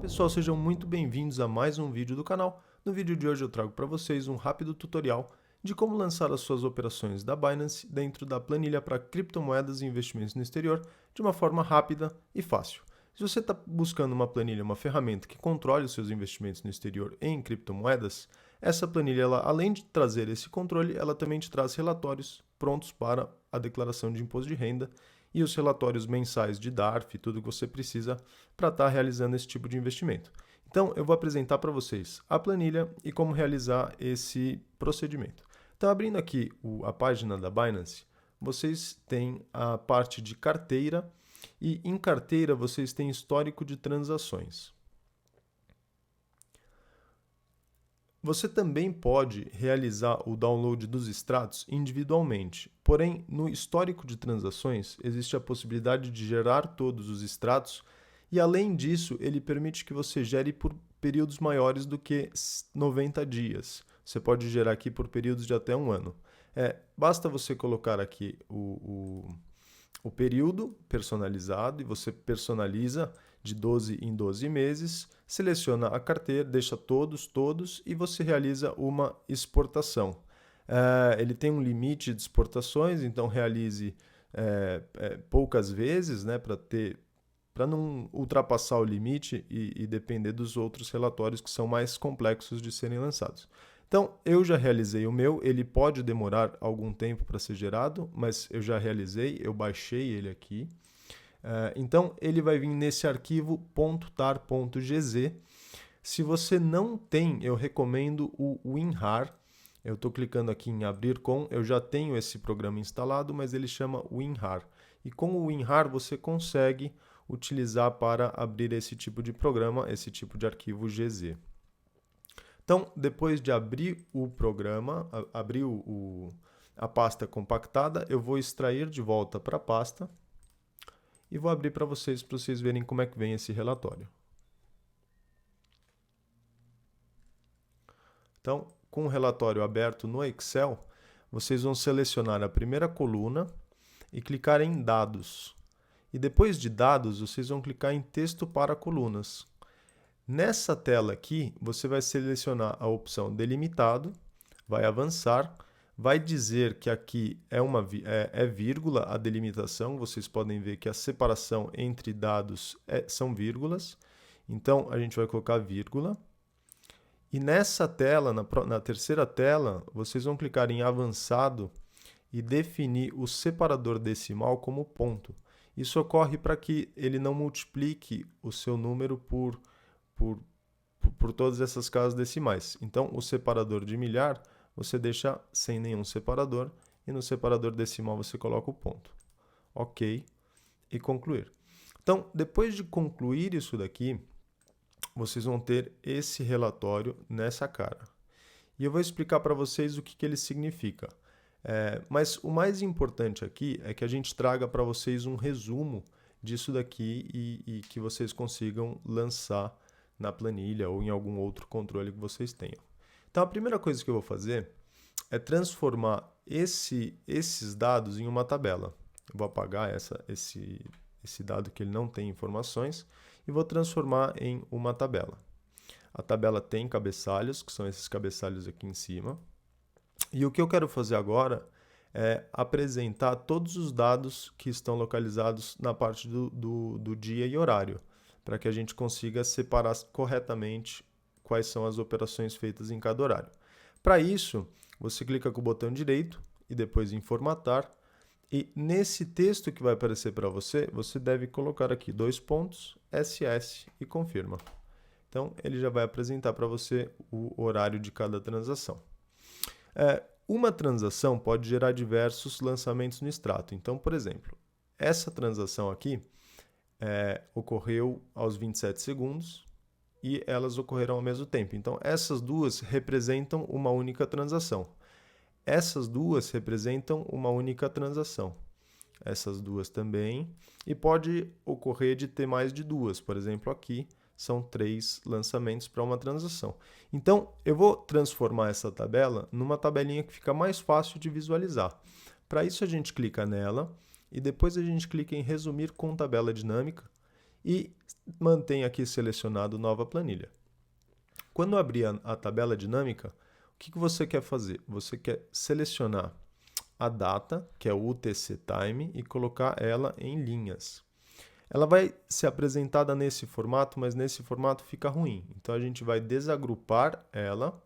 Pessoal, sejam muito bem-vindos a mais um vídeo do canal. No vídeo de hoje eu trago para vocês um rápido tutorial de como lançar as suas operações da Binance dentro da planilha para criptomoedas e investimentos no exterior de uma forma rápida e fácil. Se você está buscando uma planilha, uma ferramenta que controle os seus investimentos no exterior em criptomoedas, essa planilha, além de trazer esse controle, ela também te traz relatórios prontos para a declaração de imposto de renda e os relatórios mensais de DARF, tudo que você precisa para estar realizando esse tipo de investimento. Então, eu vou apresentar para vocês a planilha e como realizar esse procedimento. Então, abrindo aqui a página da Binance, vocês têm a parte de carteira e em carteira vocês têm histórico de transações. Você também pode realizar o download dos extratos individualmente, porém, no histórico de transações, existe a possibilidade de gerar todos os extratos e, além disso, ele permite que você gere por períodos maiores do que 90 dias. Você pode gerar aqui por períodos de até um ano. Basta você colocar aqui o período personalizado e você personaliza de 12 em 12 meses, seleciona a carteira, deixa todos e você realiza uma exportação. Ele tem um limite de exportações, então realize poucas vezes, né, para não ultrapassar o limite e depender dos outros relatórios que são mais complexos de serem lançados. Então, eu já realizei o meu, ele pode demorar algum tempo para ser gerado, mas eu já realizei, eu baixei ele aqui. Então, ele vai vir nesse arquivo .tar.gz. Se você não tem, eu recomendo o WinRAR. Eu estou clicando aqui em abrir com, eu já tenho esse programa instalado, mas ele chama WinRAR. E com o WinRAR você consegue utilizar para abrir esse tipo de programa, esse tipo de arquivo GZ. Então, depois de abrir o programa, abrir a pasta compactada, eu vou extrair de volta para a pasta e vou abrir para vocês verem como é que vem esse relatório. Então, com o relatório aberto no Excel, vocês vão selecionar a primeira coluna e clicar em Dados. E depois de Dados, vocês vão clicar em Texto para colunas. Nessa tela aqui, você vai selecionar a opção Delimitado, vai avançar, vai dizer que aqui é vírgula a delimitação, vocês podem ver que a separação entre dados são vírgulas, então a gente vai colocar vírgula. E nessa tela, na terceira tela, vocês vão clicar em Avançado e definir o separador decimal como ponto. Isso ocorre para que ele não multiplique o seu número por todas essas casas decimais. Então, o separador de milhar, você deixa sem nenhum separador, e no separador decimal você coloca o ponto. Ok, e concluir. Então, depois de concluir isso daqui, vocês vão ter esse relatório nessa cara. E eu vou explicar para vocês o que ele significa. Mas o mais importante aqui é que a gente traga para vocês um resumo disso daqui e que vocês consigam lançar na planilha ou em algum outro controle que vocês tenham. Então, a primeira coisa que eu vou fazer é transformar esses dados em uma tabela. Eu vou apagar esse dado que ele não tem informações e vou transformar em uma tabela. A tabela tem cabeçalhos, que são esses cabeçalhos aqui em cima. E o que eu quero fazer agora é apresentar todos os dados que estão localizados na parte do dia e horário, para que a gente consiga separar corretamente quais são as operações feitas em cada horário. Para isso, você clica com o botão direito e depois em formatar, e nesse texto que vai aparecer para você, você deve colocar aqui 2 pontos, SS e confirma. Então, ele já vai apresentar para você o horário de cada transação. Uma transação pode gerar diversos lançamentos no extrato. Então, por exemplo, essa transação aqui ocorreu aos 27 segundos e elas ocorreram ao mesmo tempo. Então, essas duas representam uma única transação. Essas duas representam uma única transação. Essas duas também. E pode ocorrer de ter mais de duas. Por exemplo, aqui são 3 lançamentos para uma transação. Então, eu vou transformar essa tabela numa tabelinha que fica mais fácil de visualizar. Para isso, a gente clica nela e depois a gente clica em Resumir com tabela dinâmica e mantém aqui selecionado nova planilha. Quando abrir a tabela dinâmica, o que você quer fazer? Você quer selecionar a data, que é o UTC Time, e colocar ela em linhas. Ela vai ser apresentada nesse formato, mas nesse formato fica ruim. Então a gente vai desagrupar ela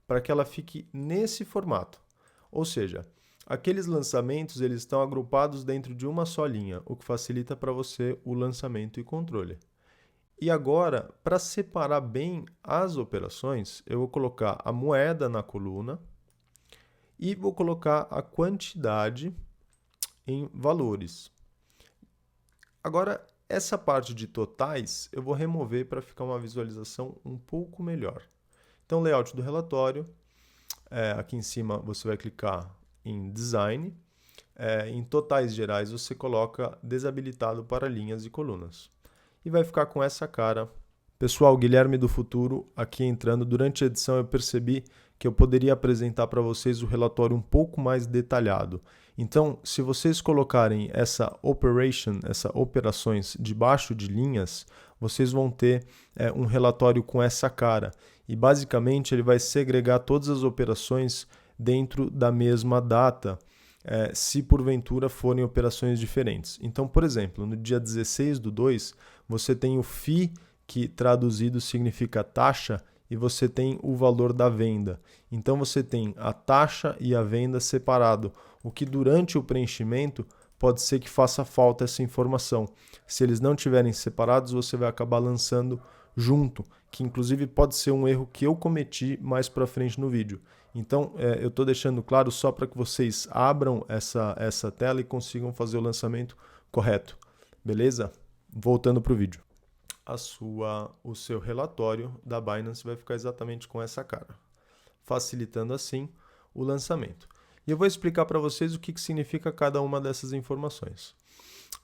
para que ela fique nesse formato. Ou seja, aqueles lançamentos eles estão agrupados dentro de uma só linha, o que facilita para você o lançamento e controle. E agora, para separar bem as operações, eu vou colocar a moeda na coluna e vou colocar a quantidade em valores. Agora, essa parte de totais eu vou remover para ficar uma visualização um pouco melhor. Então, layout do relatório, aqui em cima você vai clicar em Design, em totais gerais você coloca desabilitado para linhas e colunas. E vai ficar com essa cara. Pessoal, Guilherme do Futuro aqui entrando. Durante a edição eu percebi que eu poderia apresentar para vocês o relatório um pouco mais detalhado. Então, se vocês colocarem essa operações debaixo de linhas, vocês vão ter um relatório com essa cara. E basicamente ele vai segregar todas as operações dentro da mesma data, se porventura forem operações diferentes. Então, por exemplo, no dia 16/2, você tem o FII, que traduzido significa taxa, e você tem o valor da venda. Então você tem a taxa e a venda separado, o que durante o preenchimento pode ser que faça falta essa informação. Se eles não estiverem separados, você vai acabar lançando junto, que inclusive pode ser um erro que eu cometi mais para frente no vídeo. Então eu estou deixando claro só para que vocês abram essa tela e consigam fazer o lançamento correto. Beleza? Voltando para o vídeo. O seu relatório da Binance vai ficar exatamente com essa cara, facilitando assim o lançamento. E eu vou explicar para vocês o que significa cada uma dessas informações.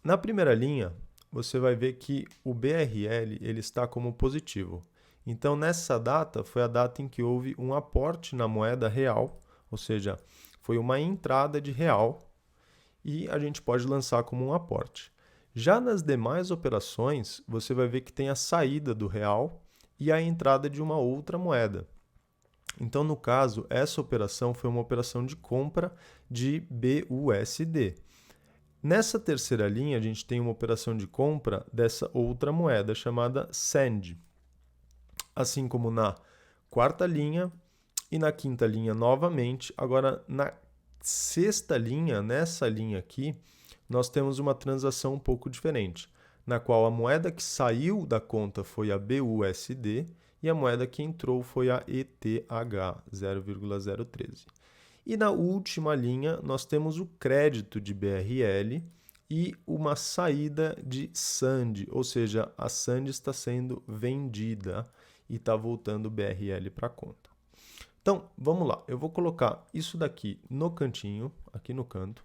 Na primeira linha, você vai ver que o BRL ele está como positivo. Então, nessa data, foi a data em que houve um aporte na moeda real, ou seja, foi uma entrada de real e a gente pode lançar como um aporte. Já nas demais operações, você vai ver que tem a saída do real e a entrada de uma outra moeda. Então, no caso, essa operação foi uma operação de compra de BUSD. Nessa terceira linha, a gente tem uma operação de compra dessa outra moeda chamada SAND. Assim como na quarta linha e na quinta linha novamente. Agora, na sexta linha, nessa linha aqui, nós temos uma transação um pouco diferente, na qual a moeda que saiu da conta foi a BUSD e a moeda que entrou foi a ETH 0,013. E na última linha nós temos o crédito de BRL e uma saída de SAND, ou seja, a SAND está sendo vendida e está voltando BRL para a conta. Então, vamos lá, eu vou colocar isso daqui no cantinho, aqui no canto,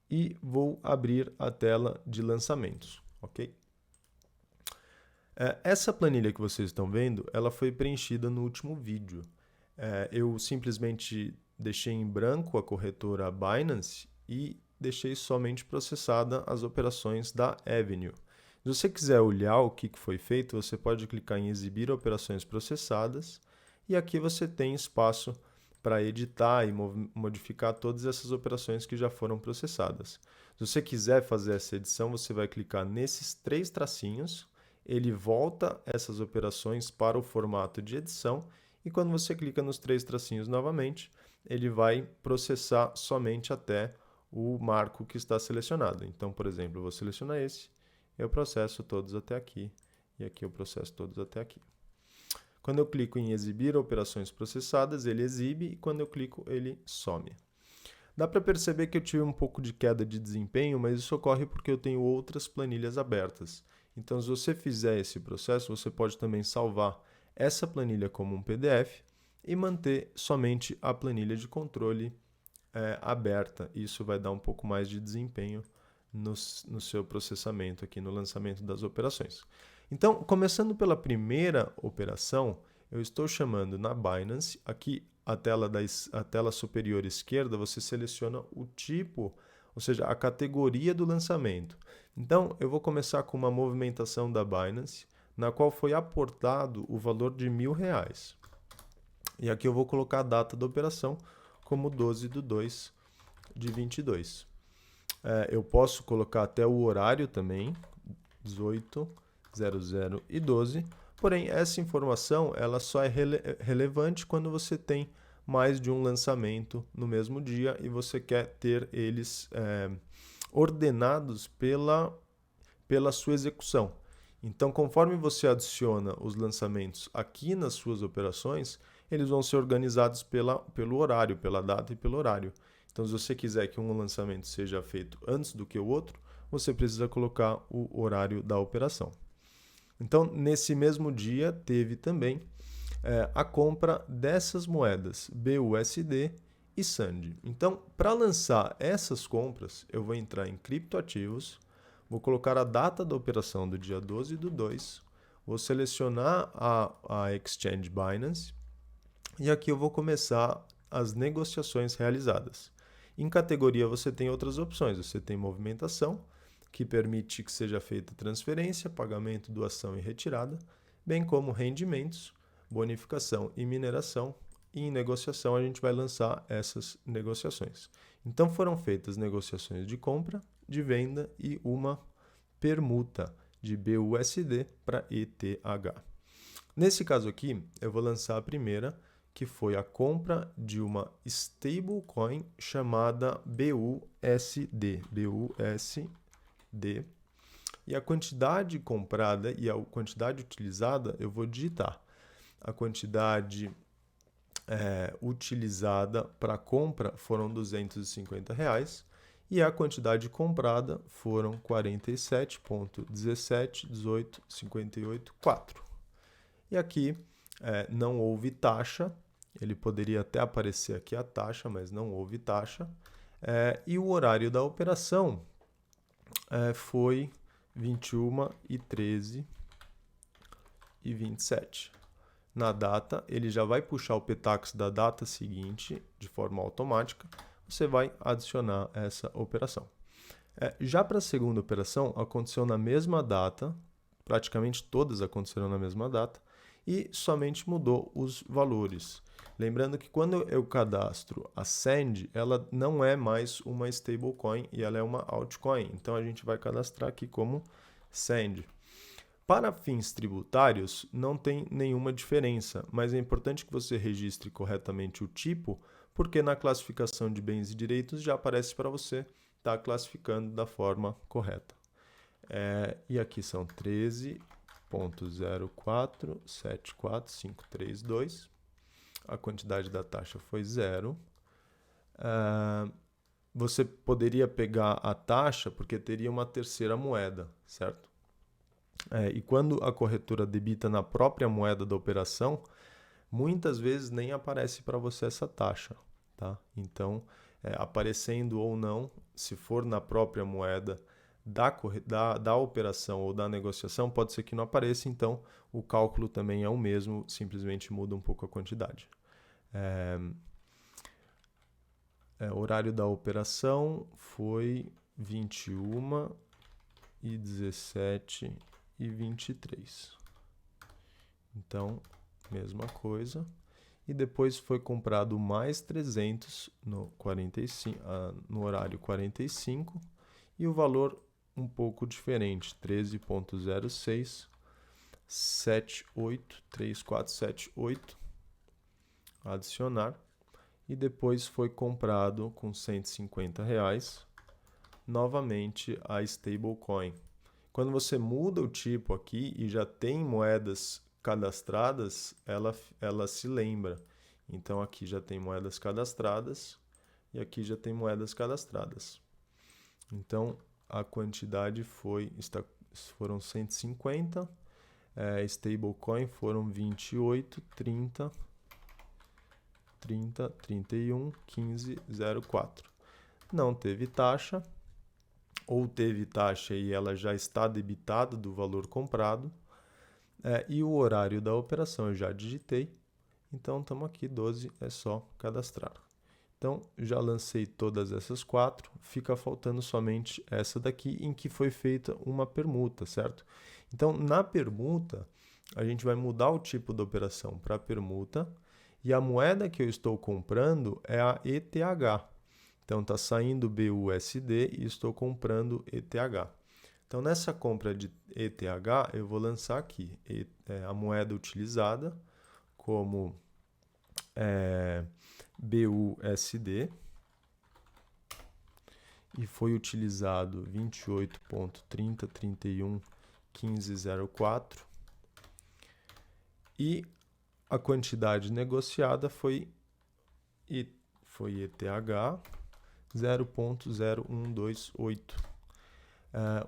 e vou abrir a tela de lançamentos, ok? Essa planilha que vocês estão vendo, ela foi preenchida no último vídeo. Eu simplesmente deixei em branco a corretora Binance e deixei somente processada as operações da Avenue. Se você quiser olhar o que foi feito, você pode clicar em exibir operações processadas e aqui você tem espaço para editar e modificar todas essas operações que já foram processadas. Se você quiser fazer essa edição, você vai clicar nesses 3 tracinhos, ele volta essas operações para o formato de edição e quando você clica nos 3 tracinhos novamente, ele vai processar somente até o marco que está selecionado. Então, por exemplo, eu vou selecionar esse, eu processo todos até aqui e aqui eu processo todos até aqui. Quando eu clico em exibir operações processadas, ele exibe e quando eu clico, ele some. Dá para perceber que eu tive um pouco de queda de desempenho, mas isso ocorre porque eu tenho outras planilhas abertas. Então, se você fizer esse processo, você pode também salvar essa planilha como um PDF e manter somente a planilha de controle aberta. Isso vai dar um pouco mais de desempenho no seu processamento aqui no lançamento das operações. Então, começando pela primeira operação, eu estou chamando na Binance, aqui a tela superior esquerda, você seleciona o tipo, ou seja, a categoria do lançamento. Então, eu vou começar com uma movimentação da Binance, na qual foi aportado o valor de R$1.000. E aqui eu vou colocar a data da operação como 12/2 de 22. Eu posso colocar até o horário também, 18:00 e 12. Porém, essa informação ela só é relevante quando você tem mais de um lançamento no mesmo dia e você quer ter eles ordenados pela sua execução. Então, conforme você adiciona os lançamentos aqui nas suas operações, eles vão ser organizados pelo horário, pela data e pelo horário. Então, se você quiser que um lançamento seja feito antes do que o outro, você precisa colocar o horário da operação. Então, nesse mesmo dia, teve também a compra dessas moedas, BUSD e SAND. Então, para lançar essas compras, eu vou entrar em criptoativos, vou colocar a data da operação do dia 12/2, vou selecionar a Exchange Binance e aqui eu vou começar as negociações realizadas. Em categoria você tem outras opções, você tem movimentação, que permite que seja feita transferência, pagamento, doação e retirada, bem como rendimentos, bonificação e mineração. E em negociação a gente vai lançar essas negociações. Então foram feitas negociações de compra, de venda e uma permuta de BUSD para ETH. Nesse caso aqui, eu vou lançar a primeira, que foi a compra de uma stablecoin chamada BUSD. E a quantidade comprada e a quantidade utilizada eu vou digitar. A quantidade utilizada para compra foram R$250 e a quantidade comprada foram 47,171858,4. E aqui não houve taxa, ele poderia até aparecer aqui a taxa, mas não houve taxa. E o horário da operação foi 21h13 e 27. Na data, ele já vai puxar o Petax da data seguinte de forma automática. Você vai adicionar essa operação. Já para a segunda operação, aconteceu na mesma data, praticamente todas aconteceram na mesma data, e somente mudou os valores. Lembrando que quando eu cadastro a SAND, ela não é mais uma stablecoin e ela é uma altcoin. Então a gente vai cadastrar aqui como SAND. Para fins tributários, não tem nenhuma diferença, mas é importante que você registre corretamente o tipo, porque na classificação de bens e direitos já aparece para você estar classificando da forma correta. E aqui são 13.0474532. A quantidade da taxa foi 0. Você poderia pegar a taxa porque teria uma terceira moeda, certo? E quando a corretora debita na própria moeda da operação, muitas vezes nem aparece para você essa taxa, tá? Então, aparecendo ou não, se for na própria moeda da operação ou da negociação, pode ser que não apareça, então o cálculo também é o mesmo, simplesmente muda um pouco a quantidade. O horário da operação foi 21h17 e 23. Então, mesma coisa. E depois foi comprado mais 300 no horário 45 e o valor um pouco diferente, 13.06 783478, adicionar. E depois foi comprado com R$150 novamente a stablecoin. Quando você muda o tipo aqui e já tem moedas cadastradas, ela se lembra. Então aqui já tem moedas cadastradas e aqui já tem moedas cadastradas. Então a quantidade foram 150, stablecoin foram 28, 30, 31, 15, 04. Não teve taxa, ou teve taxa e ela já está debitada do valor comprado. E o horário da operação eu já digitei. Então estamos aqui, 12, é só cadastrar. Então Então, já lancei todas essas 4, fica faltando somente essa daqui, em que foi feita uma permuta, certo? Então, na permuta, a gente vai mudar o tipo da operação para permuta, e a moeda que eu estou comprando é a ETH. Então, está saindo BUSD e estou comprando ETH. Então, nessa compra de ETH, eu vou lançar aqui a moeda utilizada como BUSD, e foi utilizado 28.30311504, e a quantidade negociada foi ETH 0.0128.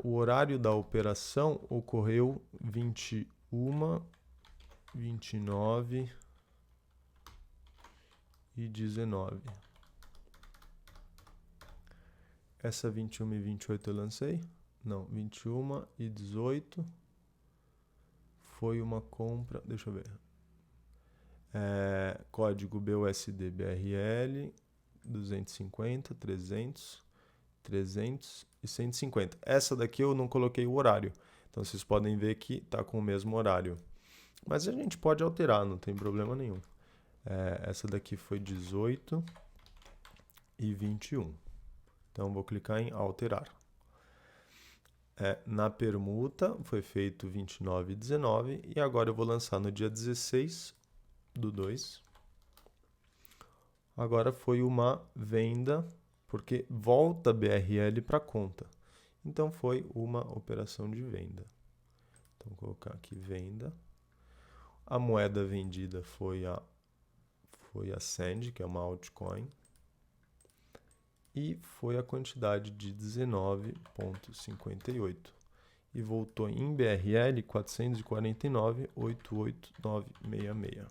O horário da operação ocorreu 21, 29 e 19. Essa 21 e 28 eu lancei? Não, 21 e 18 foi uma compra, deixa eu ver. Código BUSD BRL 250, 300, 300 e 150. Essa daqui eu não coloquei o horário, então vocês podem ver que está com o mesmo horário. Mas a gente pode alterar, não tem problema nenhum. Essa daqui foi 18 e 21. Então, vou clicar em alterar. Na permuta, foi feito 29 e 19, e agora eu vou lançar no dia 16/2. Agora foi uma venda, porque volta BRL para a conta. Então, foi uma operação de venda. Então, vou colocar aqui venda. A moeda vendida foi a Sand, que é uma altcoin. E foi a quantidade de 19,58. E voltou em BRL 449,88966.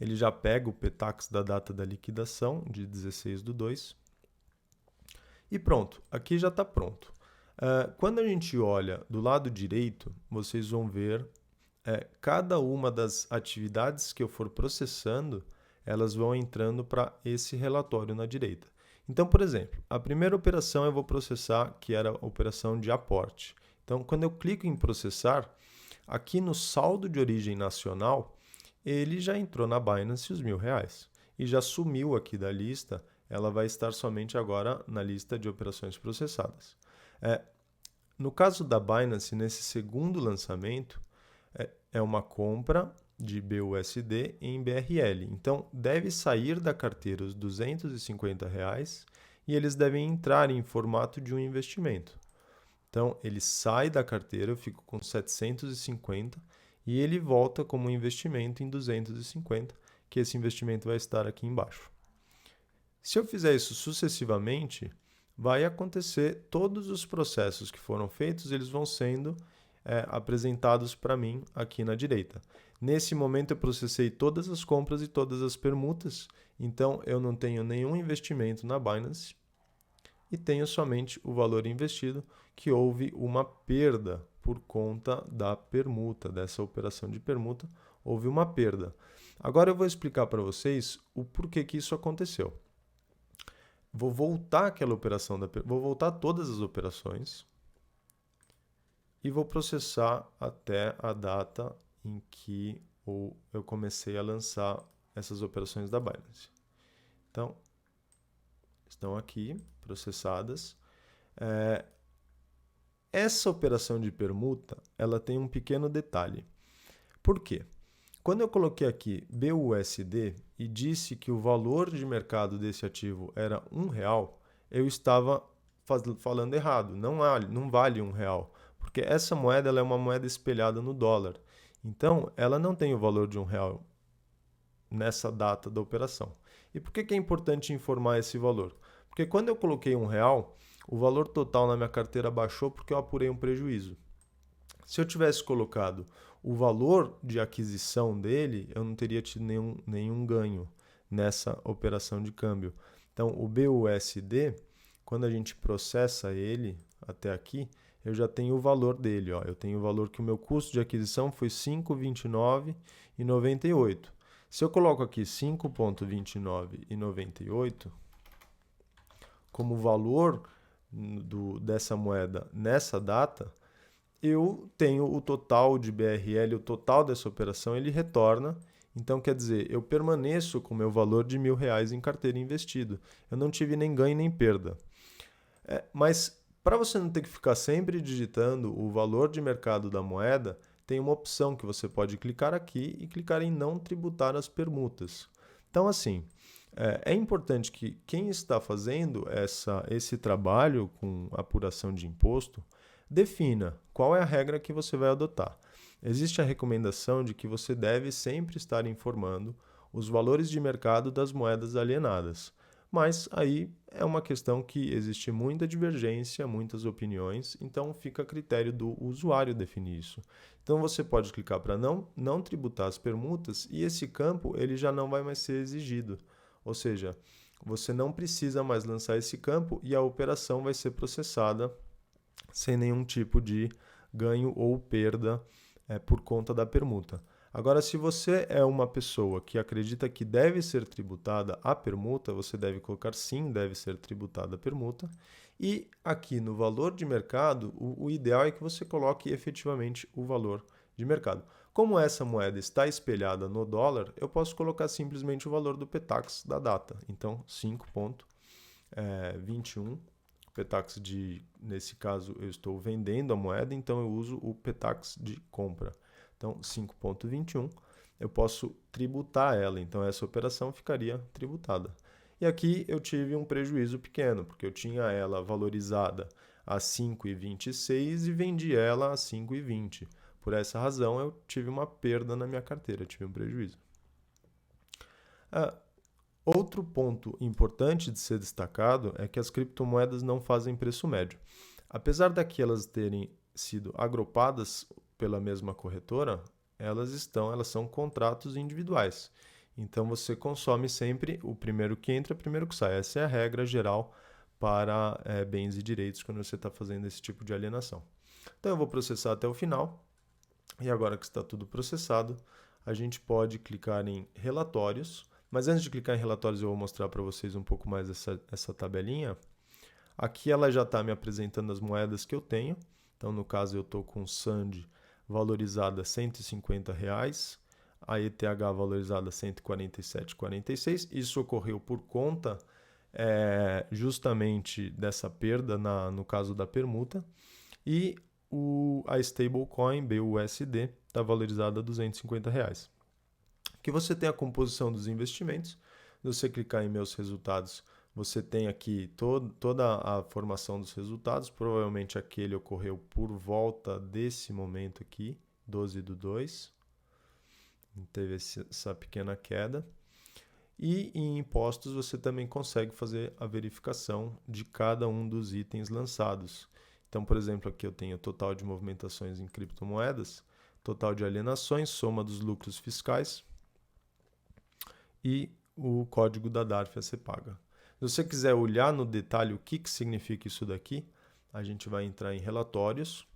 Ele já pega o PTAX da data da liquidação, de 16/2. E pronto, aqui já está pronto. Quando a gente olha do lado direito, vocês vão ver cada uma das atividades que eu for processando, elas vão entrando para esse relatório na direita. Então, por exemplo, a primeira operação eu vou processar, que era a operação de aporte. Então, quando eu clico em processar, aqui no saldo de origem nacional, ele já entrou na Binance os R$1.000 e já sumiu aqui da lista, ela vai estar somente agora na lista de operações processadas. No caso da Binance, nesse segundo lançamento, é uma compra de BUSD em BRL. Então, deve sair da carteira os R$250 e eles devem entrar em formato de um investimento. Então, ele sai da carteira, eu fico com 750 e ele volta como investimento em 250, que esse investimento vai estar aqui embaixo. Se eu fizer isso sucessivamente, vai acontecer todos os processos que foram feitos, eles vão sendo apresentados para mim aqui na direita. Nesse momento eu processei todas as compras e todas as permutas, então eu não tenho nenhum investimento na Binance e tenho somente o valor investido, que houve uma perda por conta da permuta, dessa operação de permuta, houve uma perda. Agora eu vou explicar para vocês o porquê que isso aconteceu. Vou voltar aquela operação, vou voltar todas as operações e vou processar até a data em que eu comecei a lançar essas operações da Binance. Então, estão aqui processadas. Essa operação de permuta, ela tem um pequeno detalhe. Por quê? Quando eu coloquei aqui BUSD e disse que o valor de mercado desse ativo era R$1, eu estava falando errado. Não vale R$1, porque essa moeda ela é uma moeda espelhada no dólar. Então, ela não tem o valor de R$1 nessa data da operação. E por que é importante informar esse valor? Porque quando eu coloquei R$1, o valor total na minha carteira baixou porque eu apurei um prejuízo. Se eu tivesse colocado o valor de aquisição dele, eu não teria tido nenhum ganho nessa operação de câmbio. Então, o BUSD, quando a gente processa ele até aqui, eu já tenho o valor dele. Eu tenho o valor que o meu custo de aquisição foi R$5,29,98. Se eu coloco aqui 5,29,98 como valor dessa moeda nessa data, eu tenho o total de BRL, o total dessa operação, ele retorna. Então, quer dizer, eu permaneço com o meu valor de R$1.000 em carteira investido. Eu não tive nem ganho nem perda. Mas, para você não ter que ficar sempre digitando o valor de mercado da moeda, tem uma opção que você pode clicar aqui e clicar em não tributar as permutas. Então, assim, é importante que quem está fazendo esse trabalho com apuração de imposto defina qual é a regra que você vai adotar. Existe a recomendação de que você deve sempre estar informando os valores de mercado das moedas alienadas. Mas aí é uma questão que existe muita divergência, muitas opiniões, então fica a critério do usuário definir isso. Então você pode clicar para não tributar as permutas e esse campo ele já não vai mais ser exigido. Ou seja, você não precisa mais lançar esse campo e a operação vai ser processada sem nenhum tipo de ganho ou perda por conta da permuta. Agora, se você é uma pessoa que acredita que deve ser tributada a permuta, você deve colocar sim, deve ser tributada a permuta. E aqui no valor de mercado, o ideal é que você coloque efetivamente o valor de mercado. Como essa moeda está espelhada no dólar, eu posso colocar simplesmente o valor do PTAX da data. Então, 5,21. PTAX nesse caso, eu estou vendendo a moeda, então eu uso o PTAX de compra. Então, 5,21, eu posso tributar ela. Então, essa operação ficaria tributada. E aqui eu tive um prejuízo pequeno, porque eu tinha ela valorizada a 5,26 e vendi ela a 5,20. Por essa razão, eu tive uma perda na minha carteira, tive um prejuízo. Outro ponto importante de ser destacado é que as criptomoedas não fazem preço médio. Apesar daquelas terem sido agrupadas pela mesma corretora, elas são contratos individuais. Então você consome sempre o primeiro que entra, o primeiro que sai. Essa é a regra geral para bens e direitos quando você está fazendo esse tipo de alienação. Então eu vou processar até o final. E agora que está tudo processado, a gente pode clicar em relatórios. Mas antes de clicar em relatórios, eu vou mostrar para vocês um pouco mais essa tabelinha. Aqui ela já está me apresentando as moedas que eu tenho. Então, no caso, eu estou com SAND valorizada R$ 150, a ETH valorizada R$ 147,46. Isso ocorreu por conta justamente dessa perda no caso da permuta. E a stablecoin BUSD está valorizada a R$ 250. Aqui você tem a composição dos investimentos. Se você clicar em meus resultados, você tem aqui toda a formação dos resultados. Provavelmente aquele ocorreu por volta desse momento aqui, 12/2. Teve essa pequena queda. E em impostos você também consegue fazer a verificação de cada um dos itens lançados. Então, por exemplo, aqui eu tenho o total de movimentações em criptomoedas, total de alienações, soma dos lucros fiscais e o código da DARF a ser paga. Se você quiser olhar no detalhe o que significa isso daqui, a gente vai entrar em relatórios,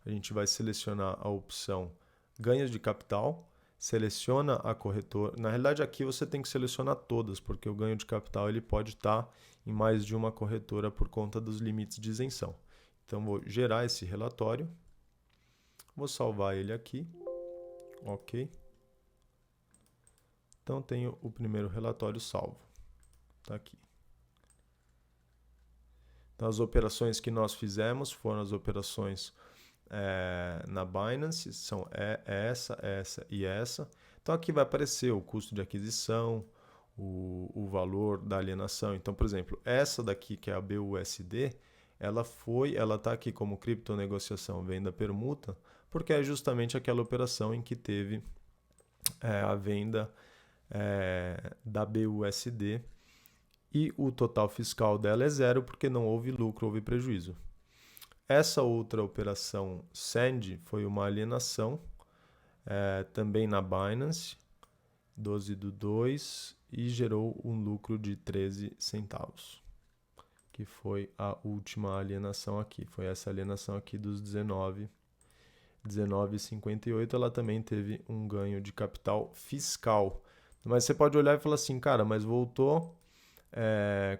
a gente vai selecionar a opção ganhos de capital, seleciona a corretora. Na realidade aqui você tem que selecionar todas, porque o ganho de capital ele pode estar em mais de uma corretora por conta dos limites de isenção. Então vou gerar esse relatório, vou salvar ele aqui, ok. Então tenho o primeiro relatório salvo, está aqui. Então, as operações que nós fizemos foram as operações na Binance, são essa e essa. Então, aqui vai aparecer o custo de aquisição, o valor da alienação. Então, por exemplo, essa daqui, que é a BUSD, ela está aqui como criptonegociação venda permuta, porque é justamente aquela operação em que teve a venda da BUSD. E o total fiscal dela é zero porque não houve lucro, houve prejuízo. Essa outra operação SAND foi uma alienação, também na Binance, 12/2, e gerou um lucro de 13 centavos, que foi a última alienação aqui. Foi essa alienação aqui dos 19,58. Ela também teve um ganho de capital fiscal. Mas você pode olhar e falar assim, cara, mas voltou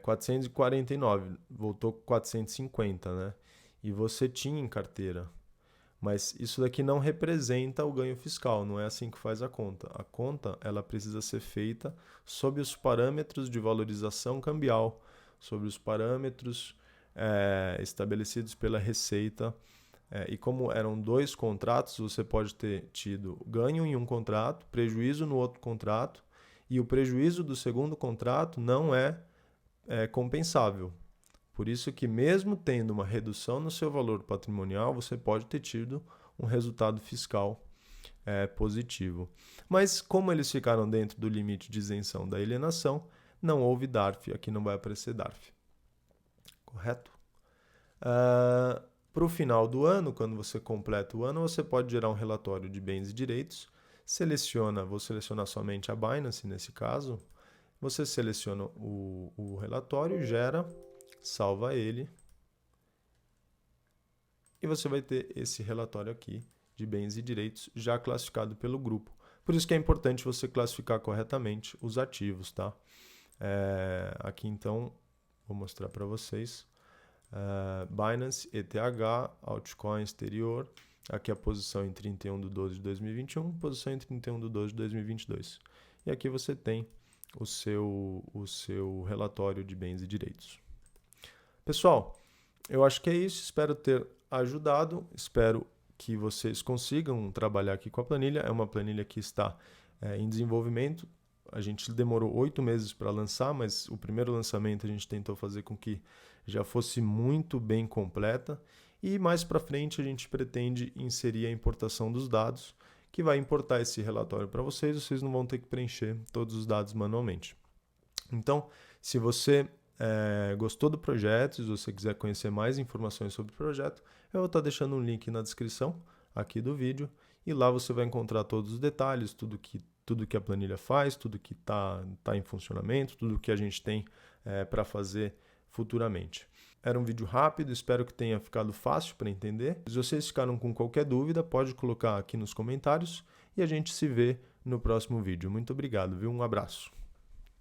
449, voltou 450, né? E você tinha em carteira. Mas isso daqui não representa o ganho fiscal, não é assim que faz a conta. A conta ela precisa ser feita sob os parâmetros de valorização cambial, sobre os parâmetros estabelecidos pela Receita. E como eram 2 contratos, você pode ter tido ganho em um contrato, prejuízo no outro contrato, e o prejuízo do segundo contrato não é compensável. Por isso que mesmo tendo uma redução no seu valor patrimonial, você pode ter tido um resultado fiscal positivo. Mas como eles ficaram dentro do limite de isenção da alienação, não houve DARF, aqui não vai aparecer DARF. Correto? Para o final do ano, quando você completa o ano, você pode gerar um relatório de bens e direitos. Vou selecionar somente a Binance nesse caso. Você seleciona o relatório, gera, salva ele. E você vai ter esse relatório aqui de bens e direitos já classificado pelo grupo. Por isso que é importante você classificar corretamente os ativos, tá? Aqui então, vou mostrar para vocês. Binance, ETH, altcoin exterior. Aqui a posição em 31/12/2021, posição em 31/12/2022. E aqui você tem o seu relatório de bens e direitos. Pessoal, eu acho que é isso. Espero ter ajudado. Espero que vocês consigam trabalhar aqui com a planilha. É uma planilha que está em desenvolvimento. A gente demorou 8 meses para lançar, mas o primeiro lançamento a gente tentou fazer com que já fosse muito bem completa. E mais para frente a gente pretende inserir a importação dos dados, que vai importar esse relatório para vocês. Vocês não vão ter que preencher todos os dados manualmente. Então, se você gostou do projeto, se você quiser conhecer mais informações sobre o projeto, eu vou estar deixando um link na descrição aqui do vídeo e lá você vai encontrar todos os detalhes, tudo que a planilha faz, tudo que está em funcionamento, tudo que a gente tem para fazer futuramente. Era um vídeo rápido, espero que tenha ficado fácil para entender. Se vocês ficaram com qualquer dúvida, pode colocar aqui nos comentários e a gente se vê no próximo vídeo. Muito obrigado, viu? Um abraço.